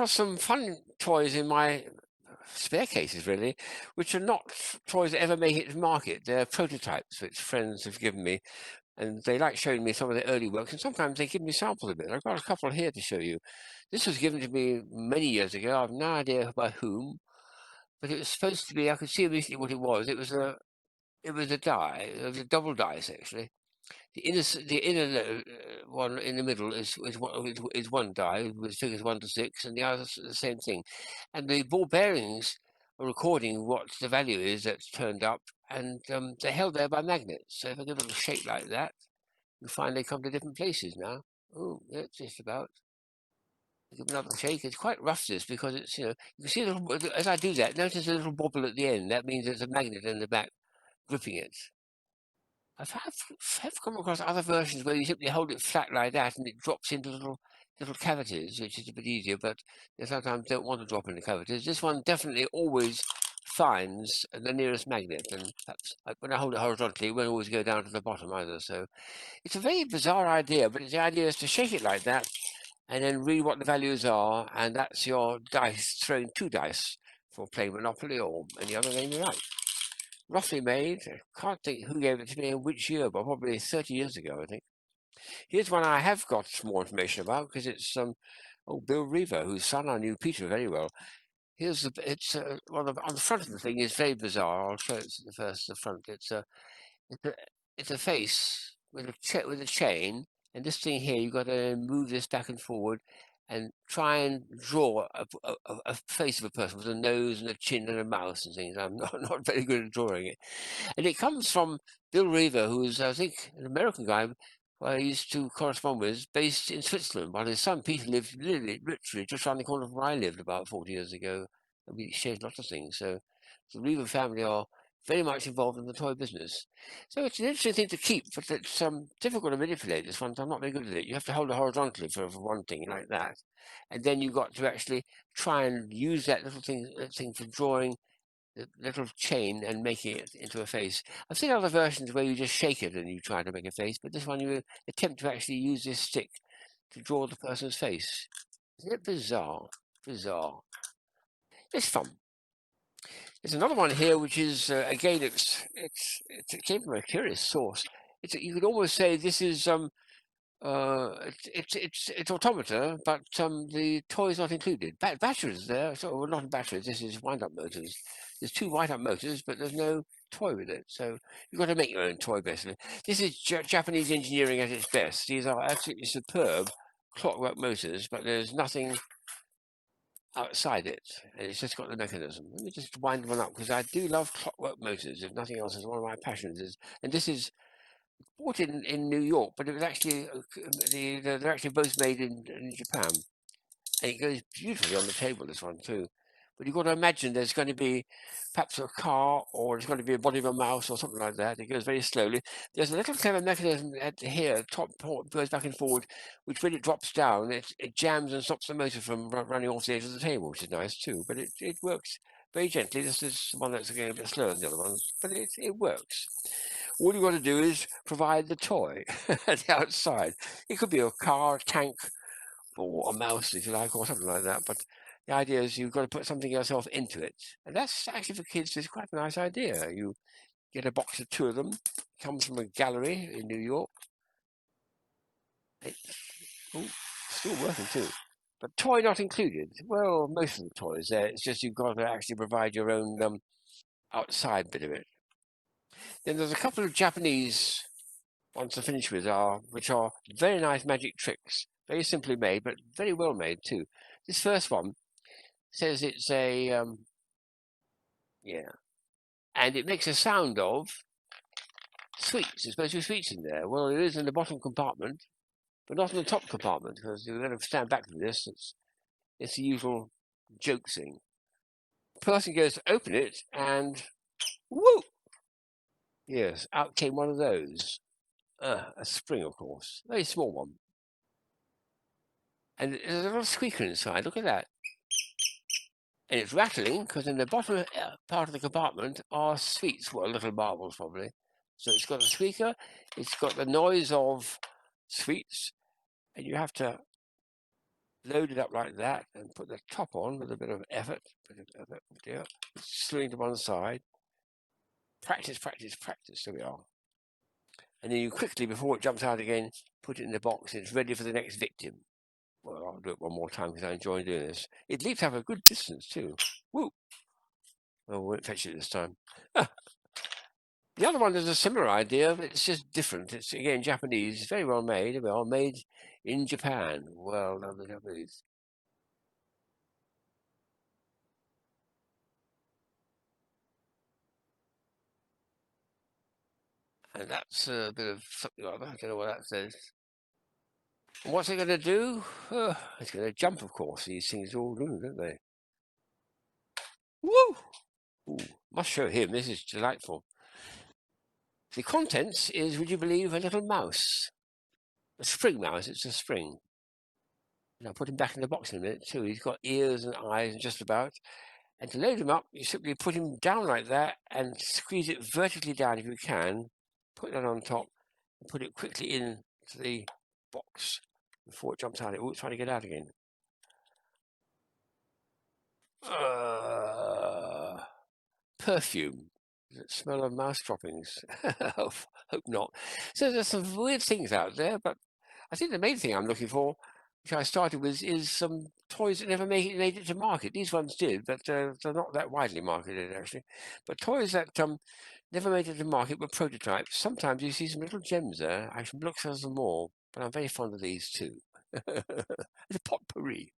across some fun toys in my spare cases, really, which are not toys that ever make it to market. They're prototypes which friends have given me, and they like showing me some of their early works, and sometimes they give me samples of it. I've got a couple here to show you. This was given to me many years ago. I've no idea by whom, but it was supposed to be. I could see immediately what it was. It was a die. It was a double dice, actually. The inner one in the middle is one die with figures 1 to 6, and the other's the same thing. And the ball bearings are recording what the value is that's turned up, and they're held there by magnets. So if I give them a shape like that, you find they come to different places now. Oh, that's just about. Give another shake. It's quite rough, this, because it's, you can see as I do that, notice a little bobble at the end. That means there's a magnet in the back gripping it. Have come across other versions where you simply hold it flat like that and it drops into little cavities, which is a bit easier, but they sometimes don't want to drop into cavities. This one definitely always finds the nearest magnet, and perhaps when I hold it horizontally, it won't always go down to the bottom either. So it's a very bizarre idea, but the idea is to shake it like that and then read what the values are, and that's your dice, throwing 2 dice for playing Monopoly or any other game you like. Roughly made. I can't think who gave it to me and which year, but probably 30 years ago, I think. Here's one I have got more information about, because it's Bill Reaver, whose son I knew Peter very well. On the front of the thing is very bizarre. I'll show it the front. It's a, it's a face with a chain, and this thing here, you've got to move this back and forward and try and draw a face of a person with a nose and a chin and a mouth and things. I'm not very good at drawing it. And it comes from Bill Reaver, who is, I think, an American guy who I used to correspond with, based in Switzerland, while his son Peter lived literally just around the corner from where I lived about 40 years ago. And we shared lots of things. So the Reaver family are very much involved in the toy business. So it's an interesting thing to keep, but it's difficult to manipulate this one. I'm not very good at it. You have to hold it horizontally for one thing like that. And then you've got to actually try and use that thing for drawing the little chain and making it into a face. I've seen other versions where you just shake it and you try to make a face, but this one you attempt to actually use this stick to draw the person's face. Isn't it bizarre? Bizarre. It's fun. There's another one here, which is again, it came from a curious source. You could almost say this is it's automata, but the toy is not included. Batteries there, so well, not batteries. This is wind-up motors. There's 2 wind-up motors, but there's no toy with it. So you've got to make your own toy, basically. This is Japanese engineering at its best. These are absolutely superb clockwork motors, but there's nothing outside it, and it's just got the mechanism. Let me just wind one up, because I do love clockwork motors. If nothing else, is one of my passions. And this is bought in New York, but it was actually they're actually both made in Japan, and it goes beautifully on the table. This one too, but you've got to imagine there's going to be perhaps a car, or it's going to be a body of a mouse or something like that. It goes very slowly. There's a little clever mechanism at here, top goes back and forward, which when it drops down, it jams and stops the motor from running off the edge of the table, which is nice too. But it works very gently. This is one that's going a bit slower than the other ones, but it works. All you've got to do is provide the toy at the outside. It could be a car, a tank, or a mouse, if you like, or something like that. But the idea is you've got to put something yourself into it. And that's actually, for kids, it's quite a nice idea. You get a box of 2 of them. It comes from a gallery in New York. It's still working too. But toy not included. Well, most of the toys there. It's just you've got to actually provide your own outside bit of it. Then there's a couple of Japanese ones to finish with, which are very nice magic tricks, very simply made, but very well made too. This first one says it's and it makes a sound of sweets. There's supposed to be sweets in there. Well, it is in the bottom compartment, but not in the top compartment, because you're going to stand back from this. It's the usual joke thing. The person goes to open it, and whoo! Yes, out came one of those. A spring, of course, very small one. And there's a little squeaker inside. Look at that. And it's rattling because in the bottom part of the compartment are sweets, well, little marbles probably. So it's got a squeaker, it's got the noise of sweets, and you have to load it up like that and put the top on with a bit of effort. Slewing to one side. Practice, practice, practice. There we are. And then you quickly, before it jumps out again, put it in the box and it's ready for the next victim. Well, I'll do it one more time because I enjoy doing this. It leaps up a good distance too. Woo! Oh, we won't fetch it this time. The other one is a similar idea, but it's just different. It's again Japanese, very well made. Well, made in Japan. Well done, the Japanese. And that's a bit of something like that. I don't know what that says. And what's it going to do? It's going to jump, of course. These things all do, don't they? Woo! Ooh, must show him. This is delightful. The contents is, would you believe, a little mouse. A spring mouse. It's a spring. And I'll put him back in the box in a minute too. He's got ears and eyes and just about. And to load him up, you simply put him down like that and squeeze it vertically down if you can. Put that on top and put it quickly into the box before it jumps out. Oh, it's trying to get out again. Perfume. Does it smell of mouse droppings? Hope not. So there's some weird things out there, but I think the main thing I'm looking for, which I started with, is some toys that never made it to market. These ones did, but they're not that widely marketed actually. But toys that never made it to market were prototypes. Sometimes you see some little gems there. I should look for some more, but I'm very fond of these too. It's a potpourri.